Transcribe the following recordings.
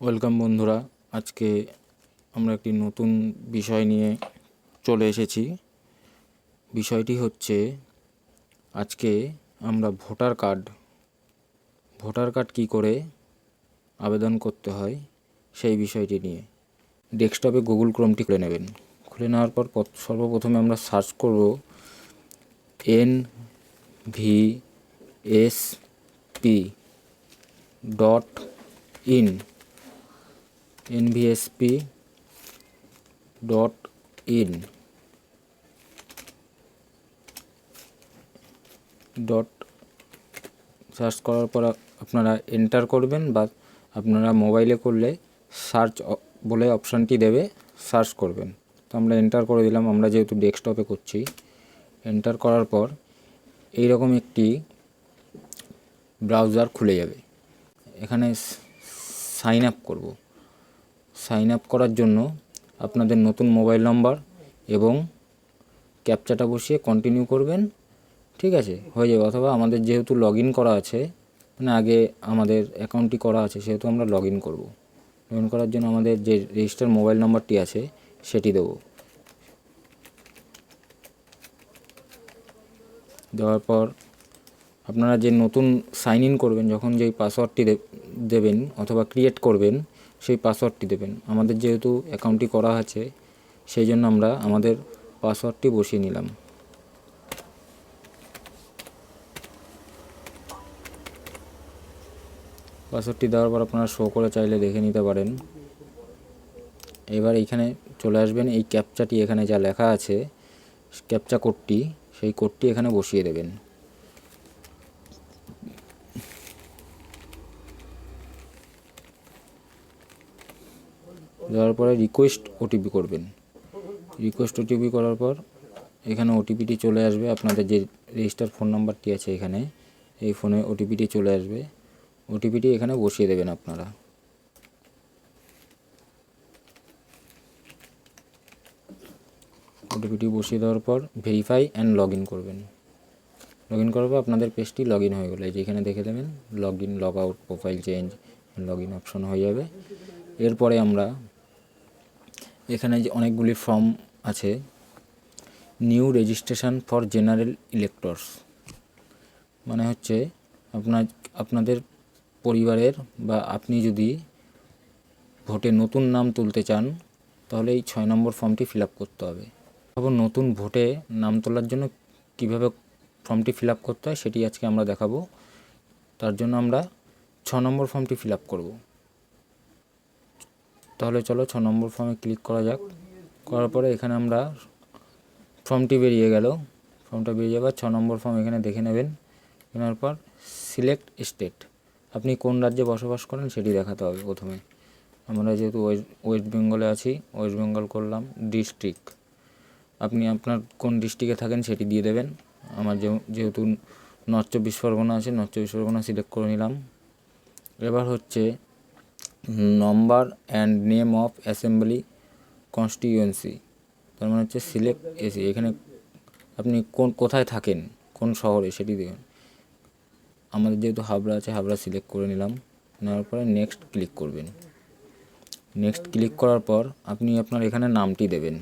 Welcome বন্ধুরা, আজকে আমরা একটি নতুন বিষয় নিয়ে চলে এসেছি। বিষয়টি হচ্ছে আজকে আমরা ভোটার কার্ড কী করে আবেদন করতে হয় সেই বিষয়টি নিয়ে ডেস্কটপে গুগল ক্রোমটি খুলে নেবেন। খুলে নেওয়ার পর সর্বপ্রথমে আমরা সার্চ করব nvsp.in nvsp.in সার্চ করার পর আপনারা এন্টার করবেন, বা আপনারা মোবাইলে করলে সার্চ বলে অপশানটি দেবে, সার্চ করবেন। তো আমরা এন্টার করে দিলাম। আমরা যেহেতু ডেস্কটপে করছি, এন্টার করার পর এইরকম একটি ব্রাউজার খুলে যাবে। এখানে সাইন আপ করব। সাইন আপ করার জন্য আপনাদের নতুন মোবাইল নম্বর এবং ক্যাপচাটা বসিয়ে কন্টিনিউ করবেন। ঠিক আছে, হয়ে যাবে। অথবা আমাদের যেহেতু লগ ইন করা আছে, মানে আগে আমাদের অ্যাকাউন্টটি করা আছে, সেহেতু আমরা লগ ইন করবো। লগ ইন করার জন্য আমাদের যে রেজিস্টার মোবাইল নম্বরটি আছে সেটি দেব। দেওয়ার পর আপনারা যে নতুন সাইন ইন করবেন, যখন যেই পাসওয়ার্ডটি দেবেন অথবা ক্রিয়েট করবেন, সেই পাসওয়ার্ডটি দেবেন। আমাদের যেহেতু অ্যাকাউন্টটি করা আছে, সেই জন্য আমরা আমাদের পাসওয়ার্ডটি বসিয়ে নিলাম। পাসওয়ার্ডটি দেওয়ার পর আপনারা শো করে চাইলে দেখে নিতে পারেন। এবার এইখানে চলে আসবেন। এই ক্যাপচাটি এখানে যা লেখা আছে, ক্যাপচা কোডটি, সেই কোডটি এখানে বসিয়ে দেবেন। দেওয়ার পরে রিকোয়েস্ট ওটিপি করবেন। রিকোয়েস্ট ওটিপি করার পর এখানে ওটিপিটি চলে আসবে। আপনাদের যে রেজিস্টার ফোন নাম্বারটি আছে এখানে, এই ফোনে ওটিপিটি চলে আসবে। ওটিপিটি এখানে বসিয়ে দেবেন আপনারা। ওটিপিটি বসিয়ে দেওয়ার পর ভেরিফাই অ্যান্ড লগ ইন করবেন। লগ ইন করার পর আপনাদের পেজটি লগ ইন হয়ে গেলে যেখানে দেখে দেবেন log in, log out, profile change, log in option হয়ে যাবে। এরপরে আমরা এখানে যে অনেকগুলি ফর্ম আছে, new registration for general electors, মানে হচ্ছে আপনাদের পরিবারের বা আপনি যদি ভোটে নতুন নাম তুলতে চান, তাহলে এই 6 নম্বর ফর্মটি ফিল আপ করতে হবে। তারপর নতুন ভোটে নাম তোলার জন্য কিভাবে ফর্মটি ফিল আপ করতে হয় সেটি আজকে আমরা দেখাবো। তার জন্য আমরা 6 নম্বর ফর্মটি ফিল আপ করব। তাহলে চলো 6 নম্বর ফর্মে ক্লিক করা যাক। করার পরে এখানে আমরা ফর্মটি বেরিয়ে গেল। ফর্মটা বেরিয়ে যাবার 6 নম্বর ফর্ম এখানে দেখে নেবেন। নেওয়ার পর সিলেক্ট স্টেট, আপনি কোন রাজ্যে বসবাস করেন সেটি দেখাতে হবে প্রথমে। আমরা যেহেতু ওয়েস্ট বেঙ্গলে আছি, ওয়েস্ট বেঙ্গল করলাম। ডিস্ট্রিক্ট, আপনি আপনার কোন ডিস্ট্রিক্টে থাকেন সেটি দিয়ে দেবেন। আমার যেহেতু নর্থ চব্বিশ পরগনা আছে, নর্থ চব্বিশ পরগনা সিলেক্ট করে নিলাম। এবার হচ্ছে number and name of assembly constituency, তার মানে হচ্ছে সিলেক্ট এসি। এখানে আপনি কোথায় থাকেন, কোন শহরে সেটি দেবেন। আমাদের যেহেতু হাবড়া আছে, হাবড়া সিলেক্ট করে নিলাম। নেওয়ার পরে নেক্সট ক্লিক করবেন। নেক্সট ক্লিক করার পর আপনি আপনার এখানে নামটি দেবেন।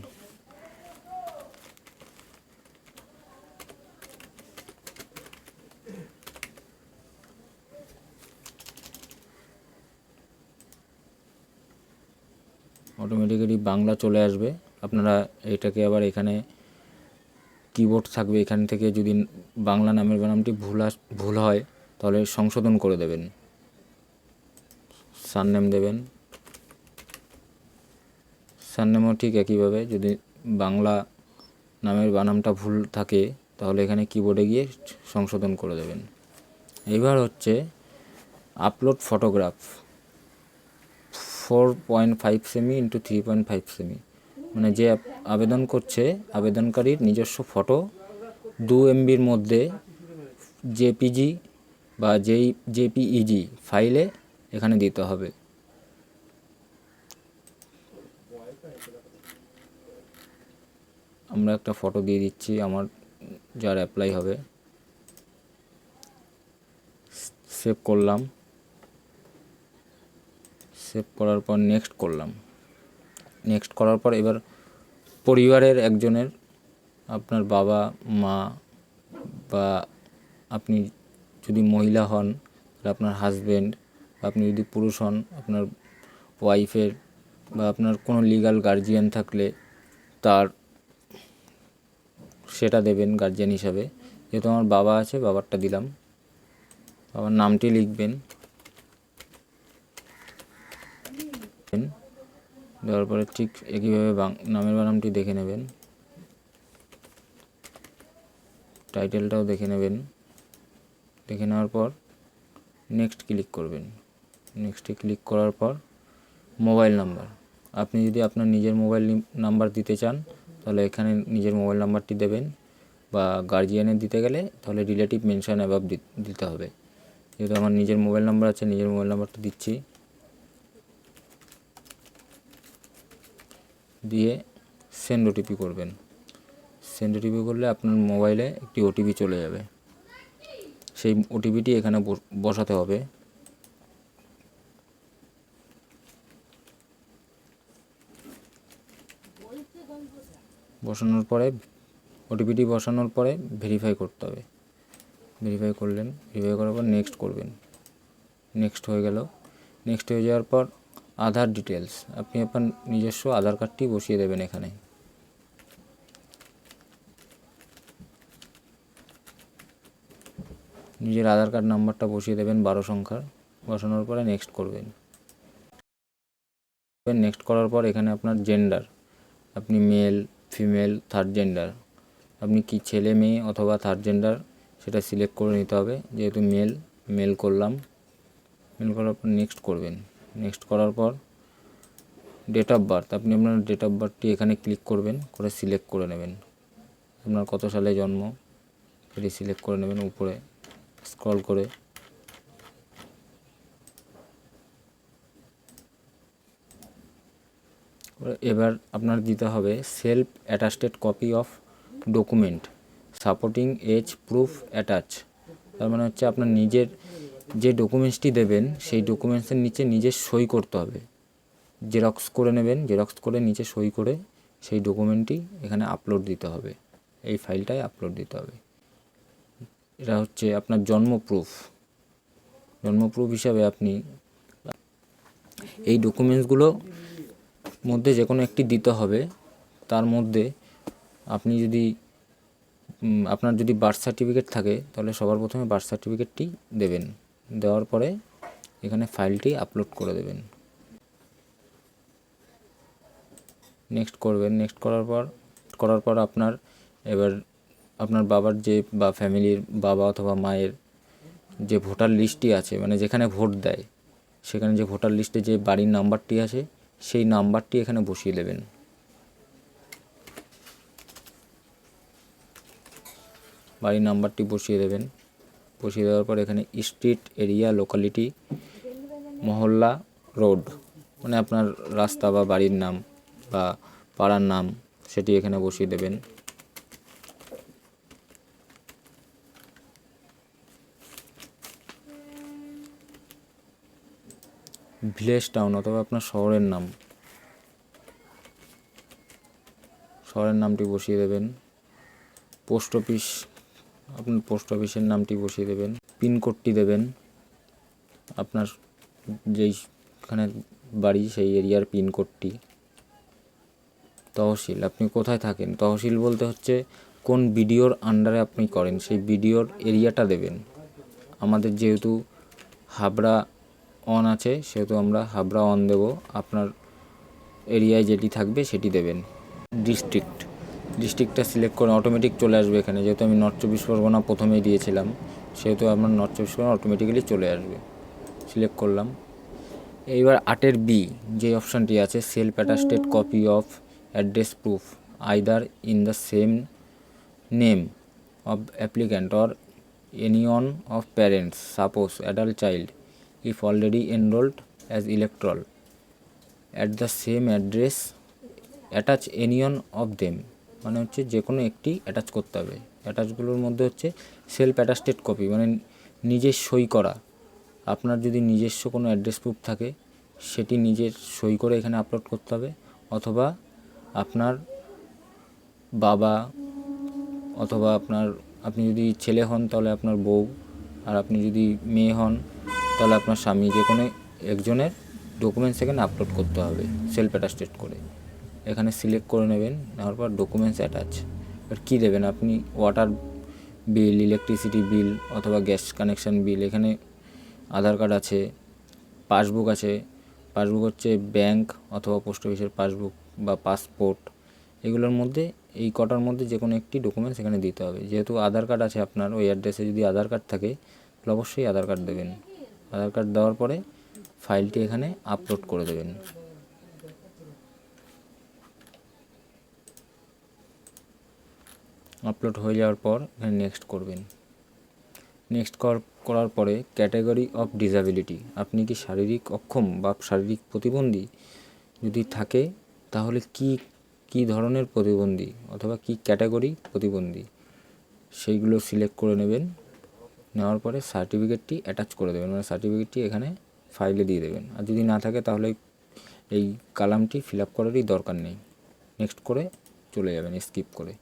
অটোমেটিক্যালি বাংলা চলে আসবে। আপনারা এটাকে আবার এখানে কিবোর্ড থাকবে, এখান থেকে যদি বাংলা নামের বানানটি ভুল হয় তাহলে সংশোধন করে দেবেন। সারনেম দেবেন। সারনেমও ঠিক একইভাবে, যদি বাংলা নামের বানানটা ভুল থাকে তাহলে এখানে কিবোর্ডে গিয়ে সংশোধন করে দেবেন। এবার হচ্ছে upload photograph 4.5 cm into 3.5 semi, মানে যে আবেদন করছে আবেদনকারীর নিজস্ব ফটো 2 MBর মধ্যে জেপিজি বা জেপিইজি ফাইলে এখানে দিতে হবে। আমরা একটা ফটো দিয়ে দিচ্ছি আমার, যার অ্যাপ্লাই হবে। সেভ করলাম। সেভ করার পর নেক্সট করলাম। নেক্সট করার পর এবার পরিবারের একজনের, আপনার বাবা মা বা আপনি যদি মহিলা হন তাহলে আপনার হাজব্যান্ড, আপনি যদি পুরুষ হন আপনার ওয়াইফের, বা আপনার কোনো লিগ্যাল গার্জিয়ান থাকলে তার সেটা দেবেন গার্জিয়ান হিসাবে। যেহেতু আমার বাবা আছে, বাবারটা দিলাম। বাবার নামটি লিখবেন, দেওয়ার পরে ঠিক একইভাবে নামের বানানটি দেখে নেবেন, টাইটেলটাও দেখে নেবেন। দেখে নেওয়ার পর নেক্সট ক্লিক করবেন। নেক্সটে ক্লিক করার পর মোবাইল নাম্বার, আপনি যদি আপনার নিজের মোবাইল নাম্বার দিতে চান তাহলে এখানে নিজের মোবাইল নাম্বারটি দেবেন, বা গার্জিয়ানের দিতে গেলে তাহলে রিলেটিভ মেনশন অ্যাবাভ দিতে হবে। যেহেতু আমার নিজের মোবাইল নাম্বার আছে, নিজের মোবাইল নাম্বারটা দিচ্ছি, দিয়ে সেন্ড ওটিপি করবেন। সেন্ড ওটিপি করলে আপনার মোবাইলে একটি ওটিপি চলে যাবে, সেই ওটিপিটি এখানে বসাতে হবে। বসানোর পরে ওটিপিটি বসানোর পরে ভেরিফাই করতে হবে। ভেরিফাই করলেন, ভেরিফাই করার পর নেক্সট করবেন। নেক্সট হয়ে গেল। নেক্সট হয়ে যাওয়ার পর আধার ডিটেলস, আপনি আপনার নিজস্ব আধার কার্ডটি বসিয়ে দেবেন এখানে। নিজের আধার কার্ড নাম্বারটা বসিয়ে দেবেন 12 সংখ্যার। বসানোর পরে নেক্সট করবেন। নেক্সট করার পর এখানে আপনার জেন্ডার, আপনি মেল ফিমেল থার্ড জেন্ডার, আপনি কি ছেলে মেয়ে অথবা থার্ড জেন্ডার সেটা সিলেক্ট করে নিতে হবে। যেহেতু মেল করলাম। মেল করার পর নেক্সট করবেন। নেক্সট করার পর ডেট অফ বার্থ, আপনি আপনার ডেট অফ বার্থটি এখানে ক্লিক করবেন, করে সিলেক্ট করে নেবেন। আপনার কত সালে জন্ম সেটি সিলেক্ট করে নেবেন উপরে স্ক্রল করে। এবার আপনার দিতে হবে self attested copy of document supporting as proof attach. তার মানে হচ্ছে আপনার নিজের যে ডকুমেন্টসটি দেবেন সেই ডকুমেন্টসের নিচে নিজের সই করতে হবে। জেরক্স করে নেবেন, জেরক্স করে নিচে সই করে সেই ডকুমেন্টটি এখানে আপলোড দিতে হবে, এই ফাইলটায় আপলোড দিতে হবে। এটা হচ্ছে আপনার জন্ম প্রুফ। জন্ম প্রুফ হিসাবে আপনি এই ডকুমেন্টসগুলো মধ্যে যে কোনো একটি দিতে হবে। তার মধ্যে আপনি যদি আপনার যদি বার্থ সার্টিফিকেট থাকে তাহলে সবার প্রথমে বার্থ সার্টিফিকেটটি দেবেন। দেওয়ার পরে এখানে ফাইলটি আপলোড করে দেবেন। নেক্সট করবেন। নেক্সট করার পর আপনার এবার আপনার বাবার যে বা ফ্যামিলির বাবা অথবা মায়ের যে ভোটার লিস্টটি আছে, মানে যেখানে ভোট দেয় সেখানে যে ভোটার লিস্টে যে বাড়ির নাম্বারটি আছে সেই নাম্বারটি এখানে বসিয়ে দেবেন। বাড়ির নাম্বারটি বসিয়ে দেবেন। বসিয়ে দেওয়ার পর এখানে স্ট্রিট, এরিয়া, লোকালিটি, মহল্লা, রোড, মানে আপনার রাস্তা বা বাড়ির নাম বা পাড়ার নাম সেটি এখানে বসিয়ে দেবেন। ভিলেজ, টাউন অথবা আপনার শহরের নামটি বসিয়ে দেবেন। পোস্ট অফিস, আপনার পোস্ট অফিসের নামটি বসিয়ে দেবেন। পিনকোডটি দেবেন, আপনার যেইখানে বাড়ি সেই এরিয়ার পিনকোডটি। তহসিল, আপনি কোথায় থাকেন, তহসিল বলতে হচ্ছে কোন বিডিওর আন্ডারে আপনি করেন সেই বিডিওর এরিয়াটা দেবেন। আমাদের যেহেতু হাবড়া অন আছে সেহেতু আমরা হাবড়া অন দেব, আপনার এরিয়ায় যেটি থাকবে সেটি দেবেন। ডিস্ট্রিক্টটা সিলেক্ট করে অটোমেটিক চলে আসবে এখানে। যেহেতু আমি নর্থ চব্বিশ পরগনা প্রথমেই দিয়েছিলাম সেহেতু আপনার নর্থ চব্বিশ পরগনা অটোমেটিক্যালি চলে আসবে। সিলেক্ট করলাম। এইবার 8 বি যে অপশানটি আছে, self attested copy of address proof either in the same name of applicant or any one of parents suppose adult child if already enrolled as electoral at the same address attach any one of them, মানে হচ্ছে যে কোনো একটি attach করতে হবে। অ্যাটাচগুলোর মধ্যে হচ্ছে self attested copy, মানে নিজের সই করা। আপনার যদি নিজস্ব কোনো অ্যাড্রেস প্রুফ থাকে সেটি নিজের সই করে এখানে আপলোড করতে হবে, অথবা আপনার বাবা, অথবা আপনি যদি ছেলে হন তাহলে আপনার বউ, আর আপনি যদি মেয়ে হন তাহলে আপনার স্বামী, যে কোনো একজনের ডকুমেন্টস এখানে আপলোড করতে হবে সেলফ অ্যাটাস্টেড করে। এখানে সিলেক্ট করে নেবেন, নেওয়ার পর ডকুমেন্টস অ্যাটাচ। এবার কী দেবেন আপনি? ওয়াটার বিল, ইলেকট্রিসিটি বিল অথবা গ্যাস কানেকশান বিল। এখানে আধার কার্ড আছে, পাসবুক আছে। পাসবুক হচ্ছে ব্যাংক অথবা পোস্ট অফিসের পাসবুক বা পাসপোর্ট। এগুলোর মধ্যে, এই কটার মধ্যে যে কোনো একটি ডকুমেন্টস এখানে দিতে হবে। যেহেতু আধার কার্ড আছে আপনার ওই অ্যাড্রেসে, যদি আধার কার্ড থাকে তাহলে অবশ্যই আধার কার্ড দেবেন। আধার কার্ড দেওয়ার পরে ফাইলটি এখানে আপলোড করে দেবেন। আপলোড হয়ে যাওয়ার পর এখানে নেক্সট করবেন। নেক্সট করার পরে ক্যাটাগরি অফ ডিসএবিলিটি, আপনি কি শারীরিক অক্ষম বা শারীরিক প্রতিবন্ধী যদি থাকে তাহলে কি ধরনের প্রতিবন্ধী অথবা কি ক্যাটাগরি প্রতিবন্ধী সেইগুলো সিলেক্ট করে নেবেন। নেওয়ার পরে সার্টিফিকেটটি অ্যাটাচ করে দেবেন, মানে সার্টিফিকেটটি এখানে ফাইলে দিয়ে দেবেন। আর যদি না থাকে তাহলে এই কলামটি ফিল আপ করারই দরকার নেই। নেক্সট করে চলে যাবেন স্কিপ করে।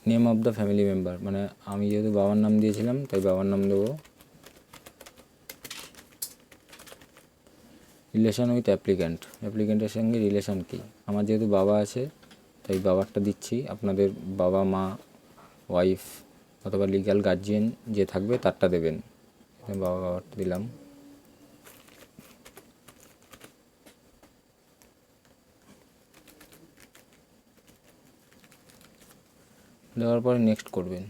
Name of the family member, মানে আমি যেহেতু বাবার নাম দিয়েছিলাম তাই বাবার নাম দেবো। রিলেশন উইথ অ্যাপ্লিক্যান্টের সঙ্গে রিলেশন কী? আমার যেহেতু বাবা আছে তাই বাবারটা দিচ্ছি। আপনাদের বাবা, মা, ওয়াইফ অথবা লিগ্যাল গার্জিয়ান যে থাকবে তারটা দেবেন। বাবারটা দিলাম। দেওয়ার পরে নেক্সট করবেন।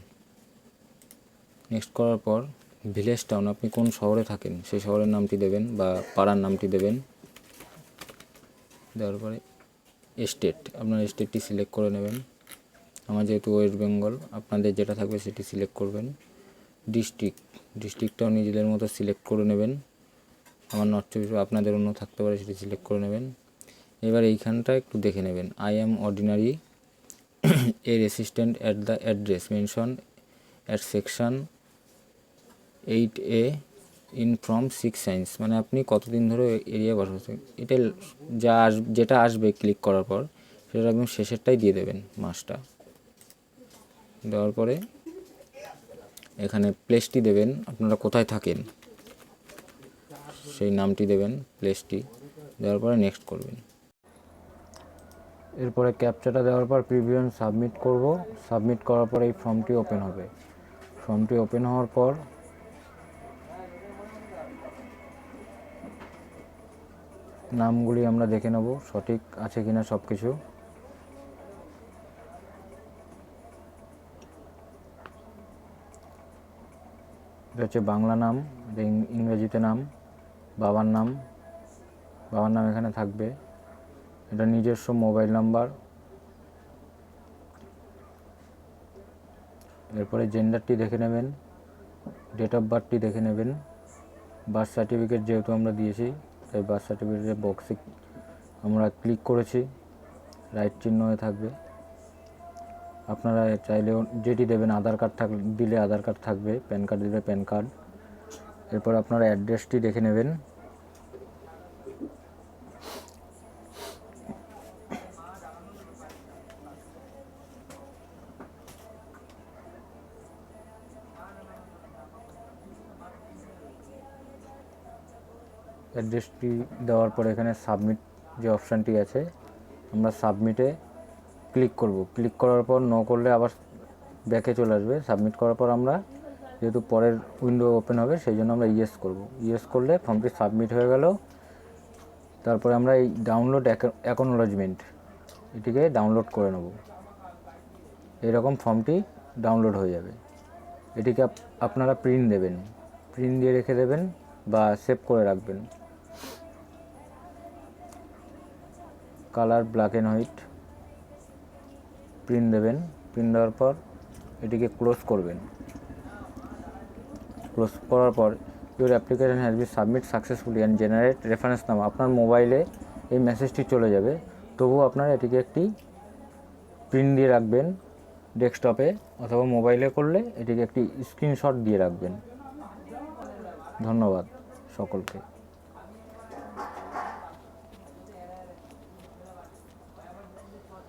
নেক্সট করার পর ভিলেজ টাউন, আপনি কোন শহরে থাকেন সেই শহরের নামটি দেবেন বা পাড়ার নামটি দেবেন। দেওয়ার পরে স্টেট, আপনার স্টেটটি সিলেক্ট করে নেবেন। আমার যেহেতু ওয়েস্ট বেঙ্গল, আপনাদের যেটা থাকবে সেটি সিলেক্ট করবেন। ডিস্ট্রিক্টটাও নিজেদের মতো সিলেক্ট করে নেবেন। আমার নর্থ চব্বিশ, আপনাদের অন্য থাকতে পারে, সেটি সিলেক্ট করে নেবেন। এবার এইখানটা একটু দেখে নেবেন। I am ordinary A resistant at the address mention at section 8A in from 6 science, মানে আপনি কতদিন ধরে এরিয়া বসবাস, এটা যেটা আসবে ক্লিক করার পর সেটা একদম শেষেরটাই দিয়ে দেবেন, মাসটা দেওয়ার পরে এখানে প্লেসটি দেবেন, আপনারা কোথায় থাকেন সেই নামটি দেবেন, প্লেসটি দেওয়ার পরে নেক্সট করবেন। এরপরে ক্যাপচাটা দেওয়ার পর প্রিভিউ সাবমিট করব। সাবমিট করার পর এই ফর্মটি ওপেন হবে। ফর্মটি ওপেন হওয়ার পর নামগুলি আমরা দেখে নেব সঠিক আছে কিনা সব কিছু। এটা হচ্ছে বাংলা নাম, ইংরেজিতে নাম, বাবার নাম এখানে থাকবে। এটা নিজস্ব মোবাইল নাম্বার। এরপরে জেন্ডারটি দেখে নেবেন, ডেট অফ বার্থটি দেখে নেবেন। বার্থ সার্টিফিকেট যেহেতু আমরা দিয়েছি তাই বার্থ সার্টিফিকেটের বক্সে আমরা ক্লিক করেছি, রাইট চিহ্ন হয়ে থাকবে। আপনারা চাইলেও যেটি দেবেন, আধার কার্ড দিলে আধার কার্ড থাকবে, প্যান কার্ড দিলে প্যান কার্ড। এরপর আপনারা অ্যাড্রেসটি দেখে নেবেন। অ্যাড্রেসটি দেওয়ার পরে এখানে সাবমিট যে অপশানটি আছে, আমরা সাবমিটে ক্লিক করব। ক্লিক করার পর নো করলে আবার ব্যাকে চলে আসবে। সাবমিট করার পর আমরা যেহেতু পরের উইন্ডো ওপেন হবে সেই জন্য আমরা ইয়েস করব। ইয়েস করলে ফর্মটি সাবমিট হয়ে গেল। তারপরে আমরা এই ডাউনলোড অ্যাকনোলেজমেন্ট এটিকে ডাউনলোড করে নেব। এরকম ফর্মটি ডাউনলোড হয়ে যাবে। এটিকে আপনারা প্রিন্ট দেবেন, প্রিন্ট দিয়ে রেখে দেবেন বা সেভ করে রাখবেন। Colour black and white, print দেবেন। প্রিন্ট দেওয়ার পর এটিকে ক্লোজ করবেন। ক্লোজ করার পর your application has been submit successfully and generate reference number, আপনার মোবাইলে এই মেসেজটি চলে যাবে। তবুও আপনারা এটিকে একটি প্রিন্ট দিয়ে রাখবেন ডেস্কটপে, অথবা মোবাইলে করলে এটিকে একটি স্ক্রিনশট দিয়ে রাখবেন। ধন্যবাদ সকলকে।